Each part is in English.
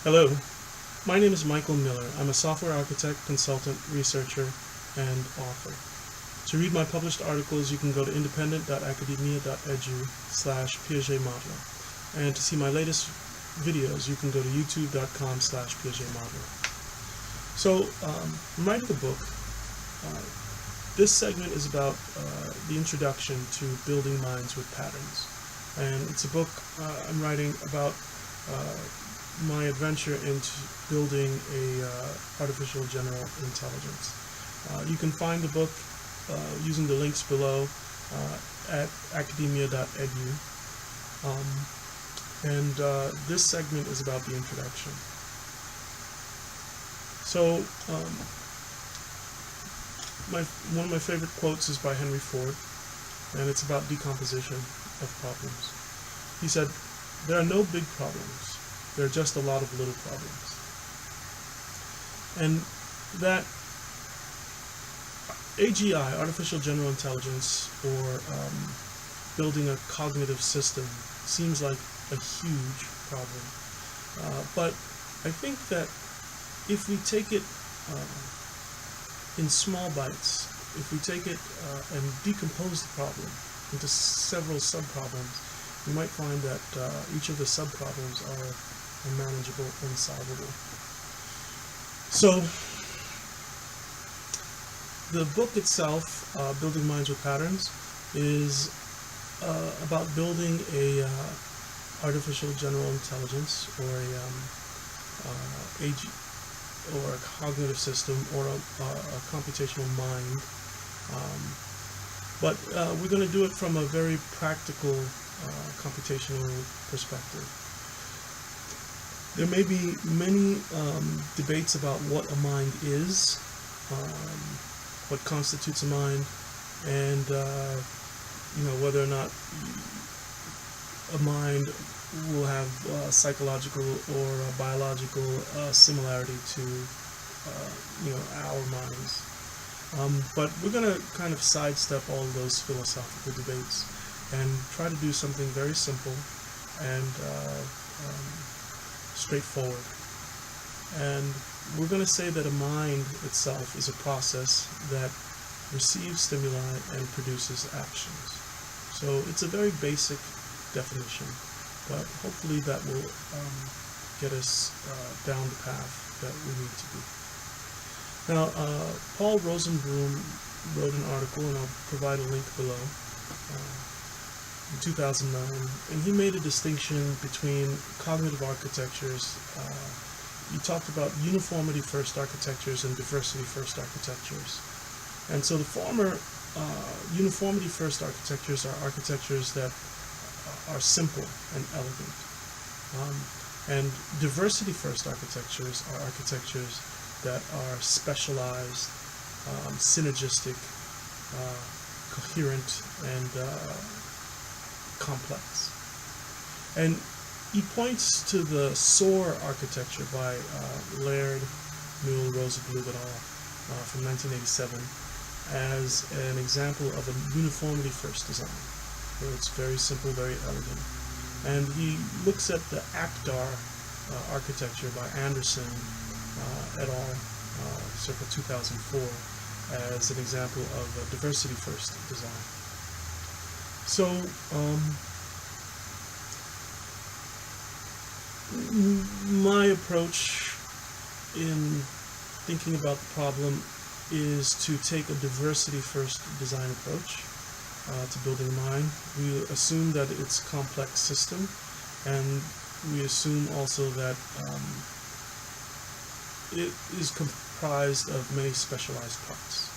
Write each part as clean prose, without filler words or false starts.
Hello, my name is Michael Miller. I'm a software architect, consultant, researcher, and author. To read my published articles, you can go to independent.academia.edu/Piaget Modeler. And to see my latest videos, you can go to youtube.com/Piaget Modeler. So, I'm writing a book. This segment is about the introduction to building minds with patterns. And it's a book I'm writing about my adventure into building a artificial general intelligence. You can find the book using the links below at academia.edu. This segment is about the introduction. So, one of my favorite quotes is by Henry Ford, and it's about decomposition of problems. He said, "There are no big problems. There are just a lot of little problems." And that AGI, artificial general intelligence, or building a cognitive system, seems like a huge problem. But I think that if we take it in small bites, if we take it and decompose the problem into several sub-problems, we might find that each of the sub-problems are manageable and solvable. So, the book itself, Building Minds with Patterns, is about building a artificial general intelligence, or a cognitive system, or a computational mind. But we're going to do it from a very practical computational perspective. There may be many debates about what a mind is, what constitutes a mind, and whether or not a mind will have psychological or biological similarity to our minds. But we're going to kind of sidestep all of those philosophical debates and try to do something very simple and straightforward. And we're going to say that a mind itself is a process that receives stimuli and produces actions. So it's a very basic definition, but hopefully that will get us down the path that we need to be. Now, Paul Rosenbloom wrote an article, and I'll provide a link below, in 2009, and he made a distinction between cognitive architectures. He talked about uniformity-first architectures and diversity-first architectures. And so the former uniformity-first architectures are architectures that are simple and elegant. And diversity-first architectures are architectures that are specialized, synergistic, coherent, and complex. And he points to the SOAR architecture by Laird, Newell, Rosenbloom et al. From 1987 as an example of a uniformity-first design, where it's very simple, very elegant. And he looks at the ACDAR architecture by Anderson et al. Circa 2004 as an example of a diversity-first design. So, my approach in thinking about the problem is to take a diversity-first design approach to building a mind. We assume that it's a complex system, and we assume also that it is comprised of many specialized parts.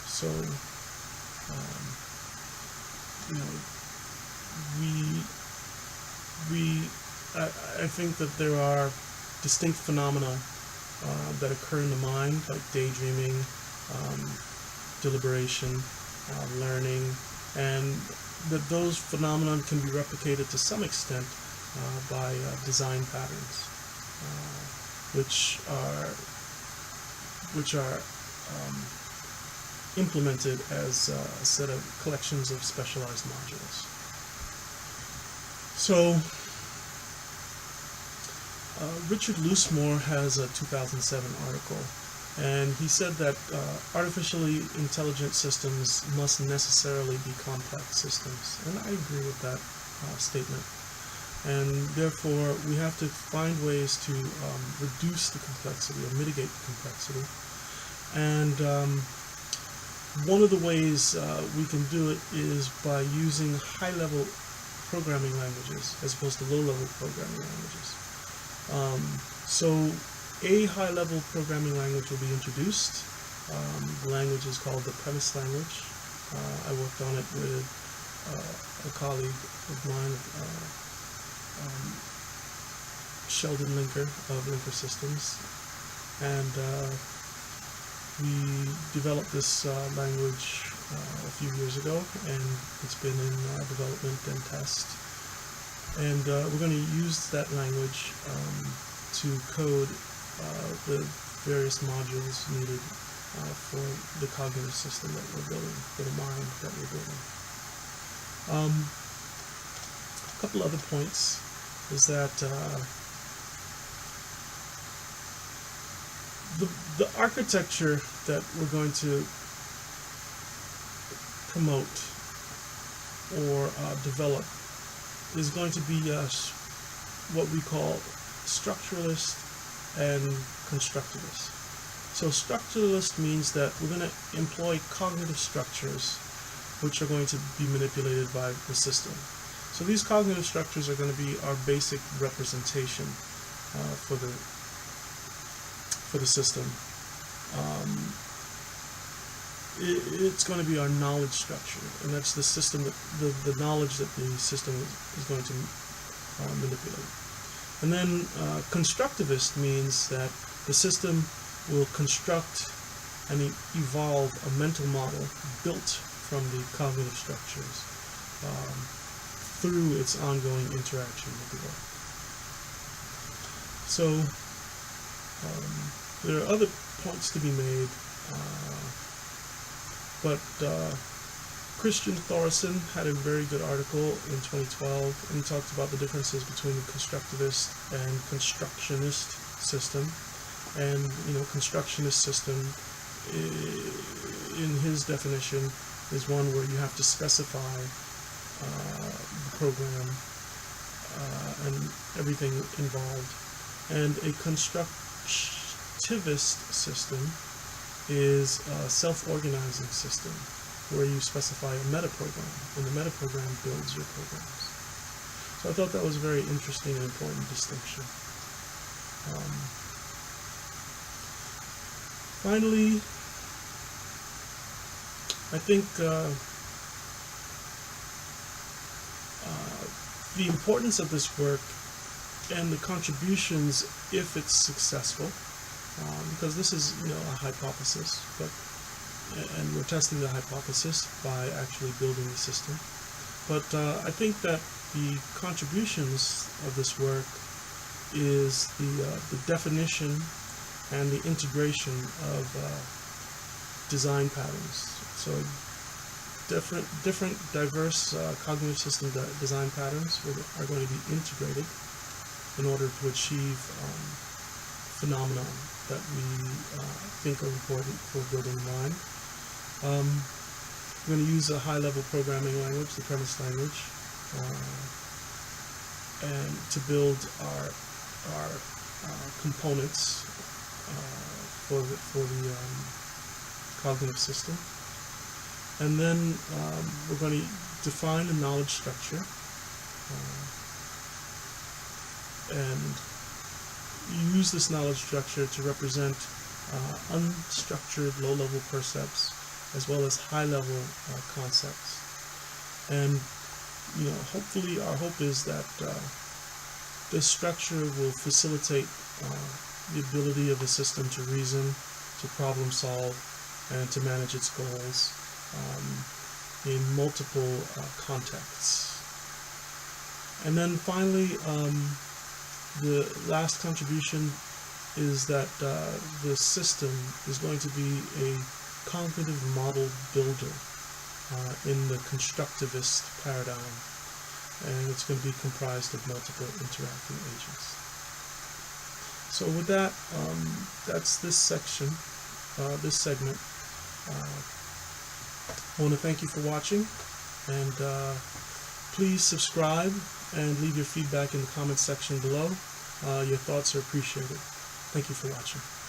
So, I think that there are distinct phenomena that occur in the mind, like daydreaming, deliberation, learning, and that those phenomena can be replicated to some extent by design patterns, which are implemented as a set of collections of specialized modules. So, Richard Loosemore has a 2007 article, and he said that artificially intelligent systems must necessarily be complex systems, and I agree with that statement. And therefore, we have to find ways to reduce the complexity or mitigate the complexity. And one of the ways we can do it is by using high-level programming languages as opposed to low-level programming languages. So a high-level programming language will be introduced. The language is called the premise language. I worked on it with a colleague of mine, Sheldon Linker of Linker Systems, and we developed this language a few years ago, and it's been in development and test. And we're going to use that language to code the various modules needed for the cognitive system that we're building, for the mind that we're building. A couple other points is that the architecture that we're going to promote or develop is going to be what we call structuralist and constructivist. So structuralist means that we're going to employ cognitive structures which are going to be manipulated by the system. So these cognitive structures are going to be our basic representation for the system. It's going to be our knowledge structure, and that's the system, the knowledge that the system is going to manipulate. And then constructivist means that the system will construct and evolve a mental model built from the cognitive structures through its ongoing interaction with the world. So there are other points to be made, but Christian Thoresen had a very good article in 2012, and he talked about the differences between the constructivist and constructionist system. And constructionist system, in his definition, is one where you have to specify the program and everything involved. And a constructivist system is a self-organizing system where you specify a metaprogram, and the metaprogram builds your programs. So I thought that was a very interesting and important distinction. Finally, I think the importance of this work and the contributions, if it's successful, because this is a hypothesis, and we're testing the hypothesis by actually building the system. But I think that the contributions of this work is the definition and the integration of design patterns. So different diverse cognitive system design patterns are going to be integrated in order to achieve phenomena that we think are important for building the mind. We're going to use a high-level programming language, the premise language, and to build our components for the cognitive system. And then we're going to define a knowledge structure and use this knowledge structure to represent unstructured low-level percepts as well as high-level concepts. And hopefully our hope is that this structure will facilitate the ability of the system to reason, to problem solve, and to manage its goals in multiple contexts. And then finally, the last contribution is that the system is going to be a cognitive model builder in the constructivist paradigm, and it's going to be comprised of multiple interacting agents. So with that, that's this section, this segment. I want to thank you for watching, and please subscribe and leave your feedback in the comments section below. Your thoughts are appreciated. Thank you for watching.